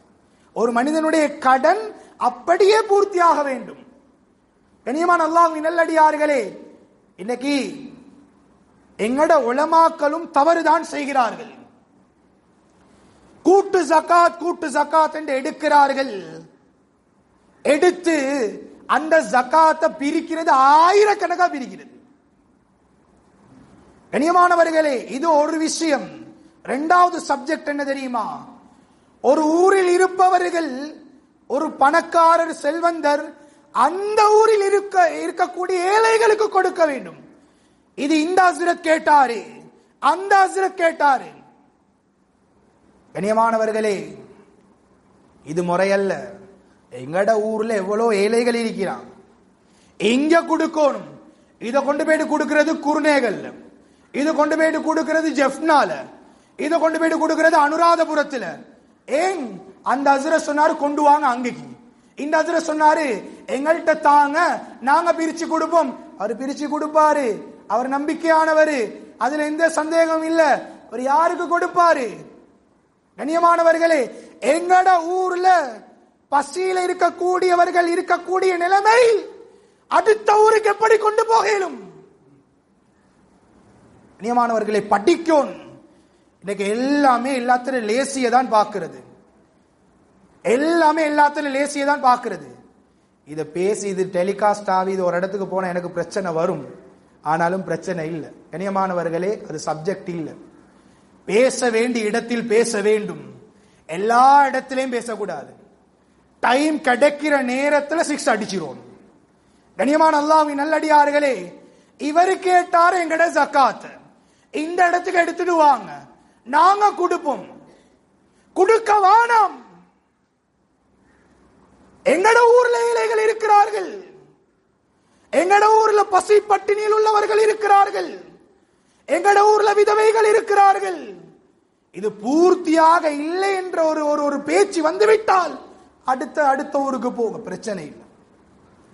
ஒரு மனிதனுடைய கடன் அப்படியே பூர்த்தியாக வேண்டும். கண்ணியமான அல்லாஹ்வின் நல்லடியார்களே, இன்னைக்கு எங்கட உலமாக்களும் தவறுதான் செய்கிறார்கள். கூட்டு ஜகாத் என்று எடுக்கிறார்கள். எடுத்து அந்த ஜகாத்தை பிரிக்கிறது ஆயிரக்கணக்கா பிரிக்கிறது. கண்ணியமானவர்களே, இது ஒரு விஷயம். இரண்டாவது சப்ஜெக்ட் என்ன தெரியுமா? ஒரு ஊரில் இருப்பவர்கள், ஒரு பணக்காரர் செல்வந்தர் அந்த ஊரில் இருக்கக்கூடிய ஏழைகளுக்கு கொடுக்க வேண்டும். இது இந்த ஹஸ்ரத் கேட்டாரு, அந்த ஹஸ்ரத் கேட்டாரு. கண்ணியமானவர்களே, இது முறையல்ல. எங்கட ஊர்ல எவ்வளவு ஏழைகள் இருக்கிறாங்க, எங்க கொடுக்கணும்? இதை கொண்டு போயிட்டு கொடுக்கிறது குர்நேகல், இது கொண்டு போயிட்டு கொடுக்கிறது ஜெஃப்னால, இதை கொண்டு போயிட்டு கொடுக்கிறது அனுராதபுரத்துல. ஏன்? அந்த ஹஸ்ரத் சொன்னாரு கொண்டு வாங்க அங்கேக்கு. இந்த ஹஸ்ரத் சொன்னாரு எங்கள்கிட்ட தாங்க, நாங்க பிரிச்சு கொடுப்போம். அவர் பிரிச்சு கொடுப்பாரு, அவர் நம்பிக்கையானவர், அதுல எந்த சந்தேகம் இல்ல. அவர் யாருக்கு கொடுப்பாரு? கண்ணியமானவர்களே, எங்கட ஊர்ல பசியில இருக்கக்கூடியவர்கள் இருக்கக்கூடிய நிலைமை அடுத்த ஊருக்கு எப்படி கொண்டு போகலும்? கண்ணியமானவர்களை, படிக்கும். இன்னைக்கு எல்லாமே எல்லாத்திலும் லேசியை தான் பார்க்கிறது, எல்லாமே எல்லாத்திலும் லேசியை தான் பார்க்கிறது. இதை பேசி இது டெலிகாஸ்ட் ஆகி இது ஒரு இடத்துக்கு போனா எனக்கு பிரச்சனை வரும், ஆனாலும் பிரச்சனை இல்லை. கண்ணியமானவர்களே, அது சப்ஜெக்ட் இல்லை. பேச வேண்டிய இடத்தில் பேச வேண்டும், எல்லா இடத்திலையும் பேசக்கூடாது. டைம் கிடைக்கிற நேரத்தில் 6 அடிச்சிரும். கண்ணியமான அல்லாஹ்வின் நல்லடியார்களே, இவரு கேட்டாரு எங்கட ஜகாத், இந்த இடத்துக்கு எடுத்துட்டு வாங்க, நாங்க கொடுப்போம். கொடுக்க வானம். எங்கட ஊர்ல ஏழைகள் இருக்கிறார்கள், எங்கட ஊர்ல பசி பட்டினியில் உள்ளவர்கள் இருக்கிறார்கள், எங்கட ஊர்ல விதவைகள் இருக்கிறார்கள். இது பூர்த்தியாக இல்லை என்ற ஒரு பேச்சு வந்துவிட்டால் அடுத்த ஊருக்கு போக பிரச்சனை இல்லை.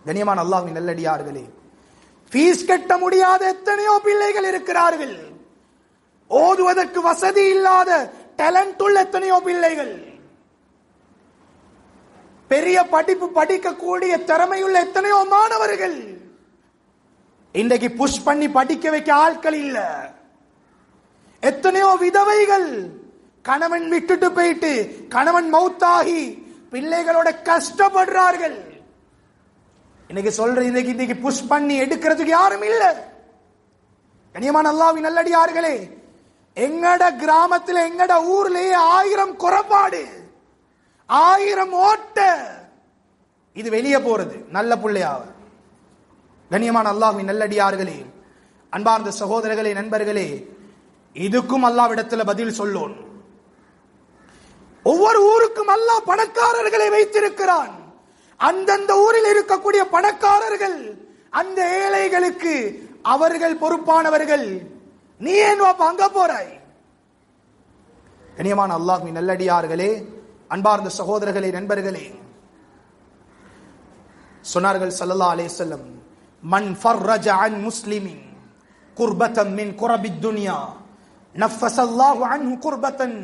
கண்ணியமான அல்லாஹ்வின் நல்லடியார்களே, ஃபீஸ் கட்ட முடியாத எத்தனையோ பிள்ளைகள் இருக்கிறார்கள், ஓதுவதற்கு வசதி இல்லாத டேலண்ட் உள்ள எத்தனையோ பிள்ளைகள், பெரிய படிப்பு படிக்கக்கூடிய திறமையுள்ள எத்தனையோ மாணவர்கள். இன்றைக்கு புஷ் பண்ணி படிக்க வைக்க ஆட்கள் இல்ல. எத்தனையோ விதவைகள் கணவன் விட்டுட்டு போயிட்டு கணவன் மௌத்தாகி பிள்ளைகளோட கஷ்டப்படுறார்கள். இன்னைக்கு சொல்ற இன்னைக்கு புஷ் பண்ணி எடுக்கிறதுக்கு யாரும் இல்ல. கண்ணியமான அல்லாஹ்வின் நல்லடியார்களே, எங்கட கிராமத்தில் எங்கட ஊர்லயே 1000 குறைபாடு, 1000 ஓட்ட. இது வெளியே போறது நல்ல பிள்ளையாவ. கண்ணியமான அல்லாஹ்வின் நல்லடியார்களே, அன்பார்ந்த சகோதரர்களே, நண்பர்களே, இதுக்கும் அல்லாஹ்விடத்துல பதில் சொல்லணும். ஒவ்வொரு ஊருக்கும் அல்லாஹ் பணக்காரர்களை வைத்திருக்கிறான். அந்தந்த ஊரில் இருக்கக்கூடிய பணக்காரர்கள் அந்த ஏழைகளுக்கு அவர்கள் பொறுப்பானவர்கள். நீ ஏன் அங்க போறாய்? கண்ணியமான அல்லாஹ்வின் நல்லடியார்களே, அன்பார்ந்த சகோதரர்களே, நண்பர்களே, சொன்னார்கள் ஸல்லல்லாஹு அலைஹி வஸல்லம், மன் ஃபர்ரஜ அன் முஸ்லிமின் குர்பத்தன் மின் குரபித் துன்யா நஃபஸல்லாஹு அன்ஹு குர்பத்தன்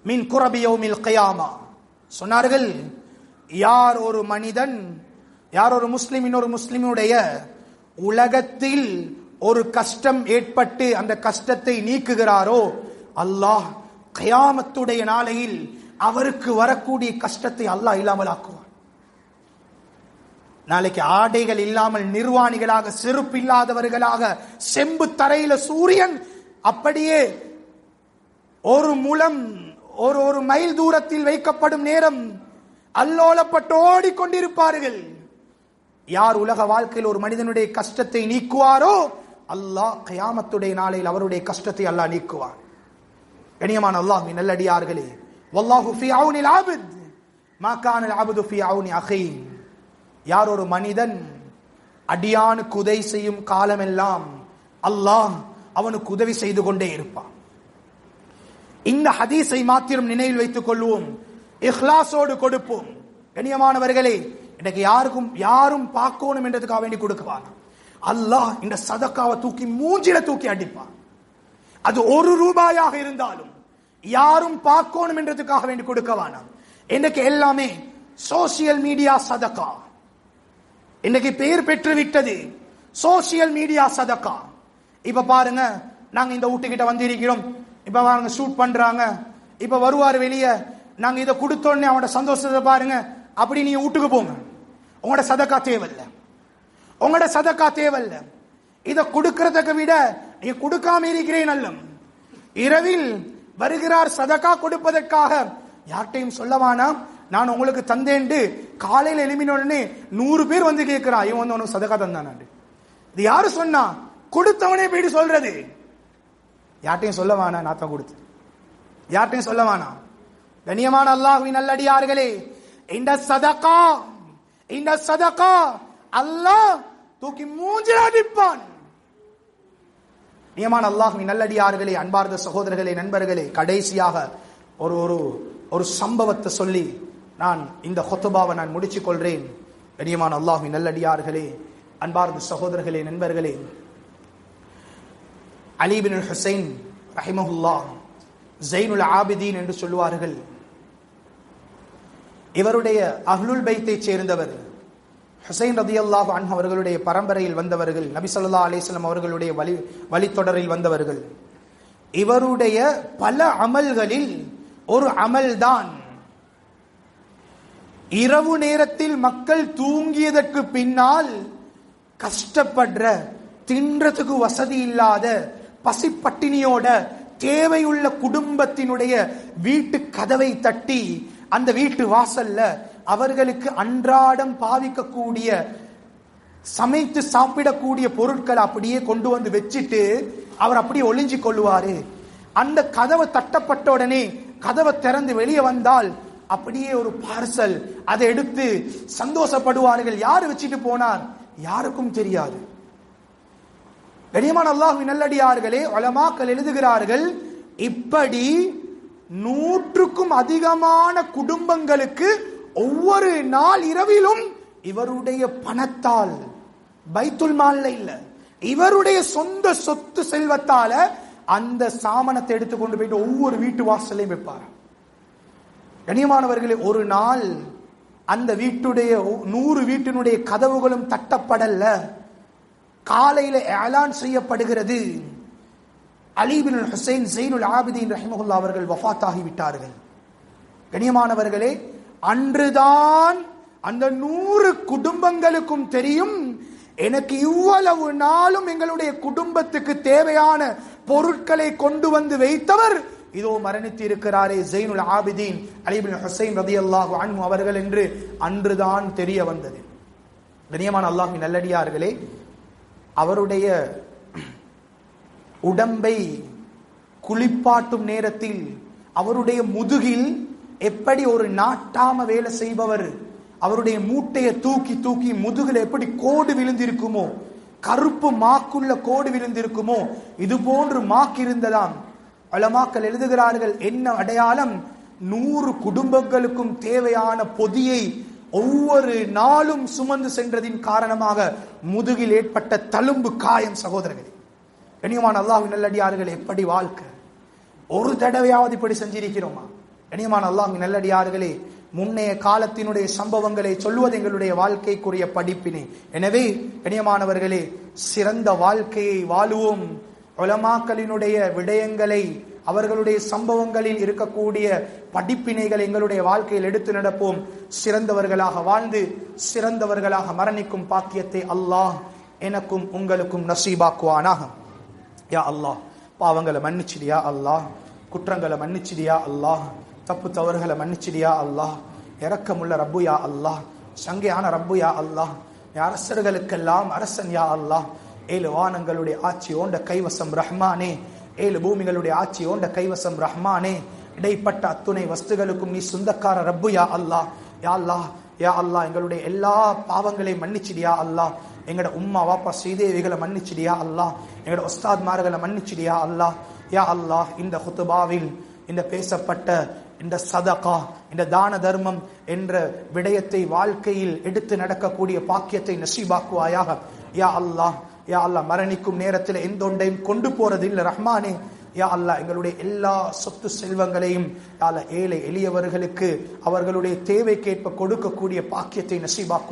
மின் குரபி யௌமில் கியாமா. சொன்னார்கள், யார் ஒரு மனிதன், யார் ஒரு முஸ்லிம் இன்னொரு முஸ்லிமுடைய உலகத்தில் ஒரு கஷ்டம் ஏற்பட்டு அந்த கஷ்டத்தை நீக்குகிறாரோ, அல்லாஹ் கியாமத்துடைய நாளையில் அவருக்கு வரக்கூடிய கஷ்டத்தை அல்லாஹ் இல்லாமல் ஆக்குவான். நாளைக்கு ஆடைகள் இல்லாமல் நிர்வாணிகளாக, செருப்பு இல்லாதவர்களாக, செம்பு தரையில சூரியன் அப்படியே ஒரு முழம் ஒரு மைல் தூரத்தில் வைக்கப்படும் நேரம் அல்லோலப்பட்டு ஓடிக்கொண்டிருப்பார்கள். யார் உலக வாழ்க்கையில் ஒரு மனிதனுடைய கஷ்டத்தை நீக்குவாரோ அல்லாஹ் கியாமத்துடைய நாளில் அவருடைய கஷ்டத்தை அல்லாஹ் நீக்குவான். கண்ணியமான அல்லாஹ்வின் நல்லடியார்களே, வல்லாஹு ஃபீ அவுனில் ஆபித் மா கானல் அப்து ஃபீ அவுனி அஹீ. யார் ஒரு மனிதன் அடியானுக்கு உதவி செய்யும் காலமெல்லாம் அல்லாஹ் அவனுக்கு உதவி செய்து கொண்டே இருப்பான். இந்த ஹதீஸை மாத்திரம் நினைவில் வைத்துக் கொள்வோம், இஹ்லாஸோடு கொடுப்போம். கண்ணியமானவர்களே, இன்னைக்கு யாரும் பார்க்கணும் என்றதுக்காக வேண்டி கொடுக்குவான். அல்லாஹ் இந்த சதக்காவை தூக்கி மூஞ்சில தூக்கி அடிப்பான். அது 1 ரூபாயாக இருந்தாலும் யாரும் பார்க்கணும் என்றதுக்காக வேண்டி கொடுக்கவானா. இன்னைக்கு எல்லாமே சோசியல் மீடியா சதக்கா. இன்னைக்கு பெயர் பெற்று விட்டது சோசியல் மீடியா சதக்கா. இப்ப பாருங்க, நாங்க இந்த வீட்டுக்கிட்ட வந்திருக்கிறோம், இப்ப பாருங்க ஷூட் பண்றாங்க, இப்ப வருவார் வெளியே, நாங்க இதை கொடுத்தோடனே அவனோட சந்தோஷத்தை பாருங்க. அப்படி நீங்க வீட்டுக்கு போங்க, உங்களோட சதக்கா தேவையில்லை, உங்களோட சதக்கா தேவையில்லை. இதை கொடுக்கறதுக்கு விட நீ கொடுக்காம இருக்கிறேன் நல்ல. இரவில் வருகிறார் சதக்கா கொடுப்பதற்காக, யார்கிட்டையும் சொல்லவானா நான் உங்களுக்கு தந்தேன்ட்டு. காலையில் எழுப்பின உடனே 100 பேர் வந்து கேட்கிறான், இவன் வந்து உனக்கு சதக்கா தந்தான். இது யாரு சொன்னா? கொடுத்தவனே போயிட்டு சொல்றது. யார்கிட்டையும் சொல்லவானா நான் தான் கொடுத்து, யார்கிட்டையும் சொல்லவானா. கண்ணியமான அல்லாஹ்வின் நல்லடியார்களே, இந்த சதக்கா அல்லாஹ் தூக்கி மூஞ்சில அடிப்பான். நியமான அல்லாஹ்வின் நல்லடியார்களே, அன்பார்ந்த சகோதரர்களே, நண்பர்களே, கடைசியாக ஒரு சம்பவத்தை சொல்லி நான் இந்த ஹுத்பாவை நான் முடிச்சு கொள்றேன். கண்ணியமான அல்லாஹ்வின் நல்லடியார்களே, அன்பார்ந்த சகோதரர்களே, நண்பர்களே, அலி பின் ஹுசைன் ரஹிமஹுல்லாஹ் ஜைனுல் ஆபிதீன் என்று சொல்லுவார்கள். இவருடைய அஹ்லுல் பைத்தை சேர்ந்தவர். ஹுசைன் ரலியல்லாஹு அன்ஹு அவர்களுடைய பரம்பரையில் வந்தவர்கள், நபி ஸல்லல்லாஹு அலைஹி வஸல்லம் அவர்களுடைய வழித்தொடரில் வந்தவர்கள். இவருடைய பல அமல்களில் ஒரு அமல்தான் இரவு நேரத்தில் மக்கள் தூங்கியதற்கு பின்னால் கஷ்டப்படுற, தின்றதுக்கு வசதி இல்லாத, பசிப்பட்டினியோட தேவையுள்ள குடும்பத்தினுடைய வீட்டு கதவை தட்டி அந்த வீட்டு வாசல்ல அவர்களுக்கு அன்றாடம் பாவிக்கக்கூடிய, சமைத்து சாப்பிடக்கூடிய பொருட்களை அப்படியே கொண்டு வந்து வச்சுட்டு அவர் அப்படியே ஒளிஞ்சு கொள்வாரு. அந்த கதவை தட்டப்பட்ட உடனே கதவை திறந்து வெளியே வந்தால் அப்படியே ஒரு பார்சல், அதை எடுத்து சந்தோஷப்படுவார்கள். யாரு வச்சுட்டு போனார் யாருக்கும் தெரியாது. கண்ணியமான அல்லாஹ்வின் நல்லடியார்களே, உலமாக்கள் எழுதுகிறார்கள், இப்படி 100க்கும் அதிகமான குடும்பங்களுக்கு ஒவ்வொரு நாள் இரவிலும் இவருடைய பணத்தால், பைத்துல் மால்ல இல்ல, இவருடைய சொந்த சொத்து செல்வத்தால அந்த சாமனத்தை எடுத்துக்கொண்டு போயிட்டு ஒவ்வொரு வீட்டு வாசலையும் வைப்பார். கண்ணியமானவர்களே, ஒரு நாள் அந்த வீட்டுடைய 100 வீட்டினுடைய கதவுகளும் தட்டப்படல. காலையில ஏலான் செய்யப்படுகிறது, அலி பின் ஹுசைன் ஜைனுல் ஆபிதீன் ரஹிமஹுல்லாஹ் அவர்கள் வஃபாத் ஆகிவிட்டார்கள். கண்ணியமானவர்களே, அன்றுதான் அந்த 100 குடும்பங்களுக்கும் தெரியும், எனக்கு இவ்வளவு நாளும் எங்களுடைய குடும்பத்துக்கு தேவையான பொருட்களை கொண்டு வந்து வைத்தவர் இதோ மரணித்து இருக்கிறாரே, ஜைனுல் ஆபிதீன் அலி பின் ஹுசைன் ரலியல்லாஹு அன்ஹு அவர்கள் என்று அன்றுதான் தெரிய வந்தது. கண்ணியமான அல்லாஹ்வின் நல்லடியார்களே, அவருடைய உடம்பை குளிப்பாட்டும் நேரத்தில் அவருடைய முதுகில் எப்படி ஒரு நாட்டாம வேலை செய்பவர் அவருடைய மூட்டையை தூக்கி தூக்கி முதுகில் எப்படி கோடு விழுந்திருக்குமோ, கருப்பு மாக்குள்ள கோடு விழுந்திருக்குமோ, இது போன்று மாக்கு இருந்ததாம். உலமாக்கள் எழுதுகிறார்கள், என்ன அடையாளம்? 100 குடும்பங்களுக்கும் தேவையான பொதியை ஒவ்வொரு நாளும் சுமந்து சென்றதின் காரணமாக முதுகில் ஏற்பட்ட தழும்பு காயம். சகோதரர்களே, கண்ணியமான அல்லாஹ்வின் நல்லடியார்கள், எப்படி வாழ்க்கை? ஒரு தடவையாவது இப்படி செஞ்சிருக்கிறோமா? கண்ணியமான அல்லாஹ்வின் நல்லடியார்களே, முன்னைய காலத்தினுடைய சம்பவங்களை சொல்லுவது எங்களுடைய வாழ்க்கைக்குரிய படிப்பினை. எனவே கண்ணியமானவர்களே, சிறந்த வாழ்க்கையை வாழுவோம். உலமாக்களினுடைய விடயங்களை, அவர்களுடைய சம்பவங்களில் இருக்கக்கூடிய படிப்பினைகள் எங்களுடைய வாழ்க்கையில் எடுத்து நடப்போம். சிறந்தவர்களாக வாழ்ந்து சிறந்தவர்களாக மரணிக்கும் பாக்கியத்தை அல்லாஹ் எனக்கும் உங்களுக்கும் நசீபாக்குவானாக. யா அல்லாஹ், பாவங்களை மன்னிச்சிடியா அல்லாஹ், குற்றங்களை மன்னிச்சிடியா அல்லாஹ், தப்பு தவறுகளை மன்னிச்சிடியா அல்லாஹ், இரக்கமுள்ள ரப்பு யா அல்லாஹ், சங்கையான ரப்பு யா அல்லாஹ், அரசர்களுக்கெல்லாம் அரசன் யா அல்லாஹ், ஏழு வானங்களுடைய ஆட்சி ஓண்ட கைவசம் ரஹ்மானே, ஏழு பூமிகளுடைய ஆட்சி ஓண்ட கைவசம் ரஹ்மானே, இடைப்பட்ட அத்துணை வஸ்துகளுக்கும் நீ சொந்தக்கார ரப்பு யா அல்லாஹ். யா அல்லாஹ், யா அல்லாஹ், எங்களுடைய எல்லா பாவங்களையும் மன்னிச்சிடியா அல்லாஹ். எங்கட உம்மா வாப்பா ஸ்ரீதேவிகளை மன்னிச்சிடியா அல்லாஹ். எங்கட உஸ்தாத்மார்களை மன்னிச்சிடியா அல்லாஹ். யா அல்லாஹ், இந்த குத்துபாவில் இந்த பேசப்பட்ட இந்த சதகா, இந்த தான தர்மம் என்ற விடயத்தை வாழ்க்கையில் எடுத்து நடக்கக்கூடிய பாக்கியத்தை நசீபாக்குவாயாக. யா அல்லாஹ், யா அல்லாஹ், மரணிக்கும் நேரத்தில் எந்த ஒன்றையும் கொண்டு போறது இல்லை ரஹ்மானே. யா அல்லாஹ், எங்களுடைய எல்லா சொத்து செல்வங்களையும் யா அல்லாஹ் ஏழை எளியவர்களுக்கு அவர்களுடைய தேவைக்கேற்ப கொடுக்கக்கூடிய பாக்கியத்தை நசீபாக்கு.